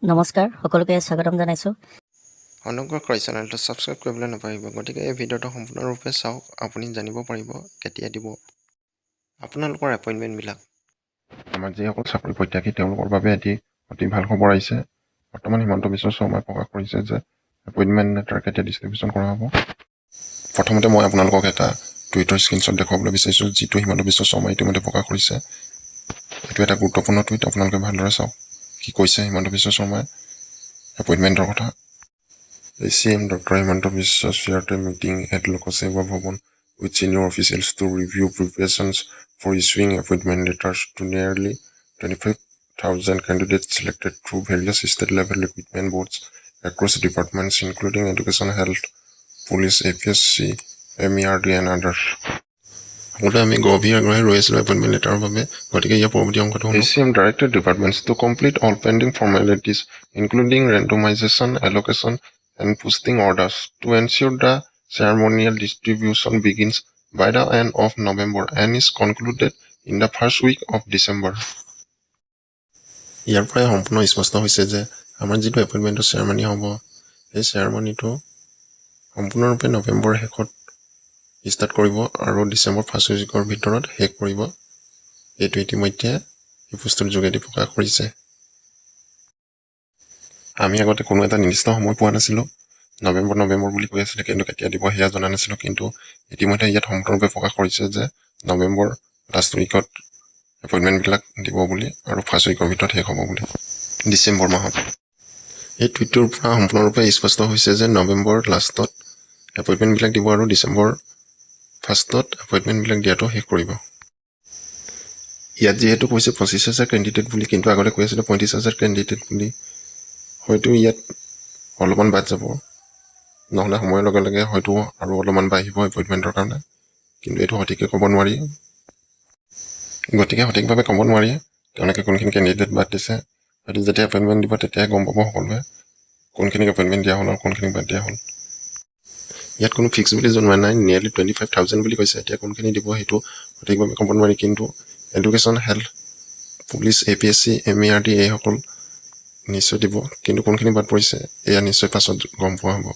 নমস্কাৰ সকলোকে স্বাগতম জনাইছো অনুগ্ৰহ কৰি চেনেলটো সাবস্ক্ৰাইব কৰিবলৈ নাপাহৰিব গতিকে এই ভিডিঅ'টো সম্পূৰ্ণৰূপে চাওক আপুনি জানিব পাৰিব কেতিয়া দিব আপোনালোকৰ এপইণ্টমেণ্টবিলাক আমাৰ যিসকল চাকৰি প্ৰত্যাশী তেওঁলোকৰ বাবে এটি অতি ভাল খবৰ আহিছে বৰ্তমান হিমন্ত বিশ্ব শৰ্মাই প্ৰকাশ কৰিছে যে এপইণ্টমেণ্ট লেটাৰ কেতিয়া ডিষ্ট্ৰিবিউশ্যন কৰা হ'ব প্ৰথমতে মই আপোনালোকক এটা টুইটাৰ স্ক্ৰীনশ্বট দেখুৱাবলৈ বিচাৰিছোঁ যিটো হিমন্ত বিশ্ব শৰ্মাই ইতিমধ্যে প্ৰকাশ কৰিছে এইটো এটা গুৰুত্বপূৰ্ণ টুইট আপোনালোকে ভালদৰে চাওক কি কৈছে হিমন্ত বিশ্ব শৰ্মাই এপইণ্টমেণ্টৰ কথা CM Dr. Himanta Biswa shared a meeting at Lokaseva Bhavan with senior officials to review preparations for issuing appointment letters to nearly 25,000 candidates selected through various state-level recruitment boards across departments including education, health, police, APSC, MERD and others. আমি গভীৰ আগ্ৰহে ৰৈ আছিলোঁ appointment লেটাৰৰ বাবে গতিকে ইয়াৰ পৰৱৰ্তী অংশটো CM directed departments to complete all pending formalities including randomization, allocation and posting orders to ensure the ceremonial distribution begins by the end of November and is concluded in the first week of December. ইয়াৰ পৰাই সম্পূৰ্ণ স্পষ্ট হৈছে যে আমাৰ যিটো এপইণ্টমেণ্টৰ চেৰেমনি হ'ব এই চেৰেমনিটো সম্পূৰ্ণৰূপে নৱেম্বৰ শেষত ষ্টাৰ্ট কৰিব আৰু ডিচেম্বৰ ফাৰ্ষ্ট উইকৰ ভিতৰত শেষ কৰিব এইটো ইতিমধ্যে এই পোষ্টৰ যোগেদি প্ৰকাশ কৰিছে আমি আগতে কোনো এটা নিৰ্দিষ্ট সময় পোৱা নাছিলোঁ নৱেম্বৰ বুলি কৈ আছিলে কিন্তু কেতিয়া দিব সেয়া জনা নাছিলোঁ কিন্তু ইতিমধ্যে ইয়াত সম্পূৰ্ণৰূপে প্ৰকাশ কৰিছে যে নৱেম্বৰ লাষ্ট উইকত এপইণ্টমেণ্টবিলাক দিব বুলি আৰু ফাৰ্ষ্ট উইকৰ ভিতৰত শেষ হ'ব বুলি ডিচেম্বৰ মাহত এই টুইটটোৰ পৰা সম্পূৰ্ণৰূপে স্পষ্ট হৈছে যে নৱেম্বৰ লাষ্টত এপইণ্টমেণ্টবিলাক দিব আৰু ডিচেম্বৰ ফাৰ্ষ্টত এপইণ্টমেণ্টবিলাক দিয়াটো শেষ কৰিব ইয়াত যিহেতু কৈছে 25,000 কেণ্ডিডেট বুলি কিন্তু আগতে কৈ আছিলে 35,000 কেণ্ডিডেট বুলি হয়তো ইয়াত অলপমান বাদ যাব নহ'লে সময়ৰ লগে লগে হয়তো আৰু অলপমান বাঢ়িব এপইণ্টমেণ্টৰ কাৰণে কিন্তু এইটো সঠিককৈ ক'ব নোৱাৰি গতিকে সঠিকভাৱে ক'ব নোৱাৰি তেওঁলোকে কোনখিনি কেণ্ডিডেট বাদ দিছে হয়তো যেতিয়া এপইণ্টমেণ্ট দিব তেতিয়াহে গম পাব সকলোৱে কোনখিনিক এপইণ্টমেণ্ট দিয়া হ'ল আৰু কোনখিনিক বাদ দিয়া হ'ল ইয়াত কোনো ফিক্স বুলি জনোৱা নাই নিয়াৰলি 25,000 বুলি কৈছে এতিয়া কোনখিনি দিব সেইটো সঠিকভাৱে ক'ব নোৱাৰি কিন্তু education health police APSC MERD এইসকল নিশ্চয় দিব কিন্তু কোনখিনি বাদ পৰিছে এয়া নিশ্চয় পাছত গম পোৱা হ'ব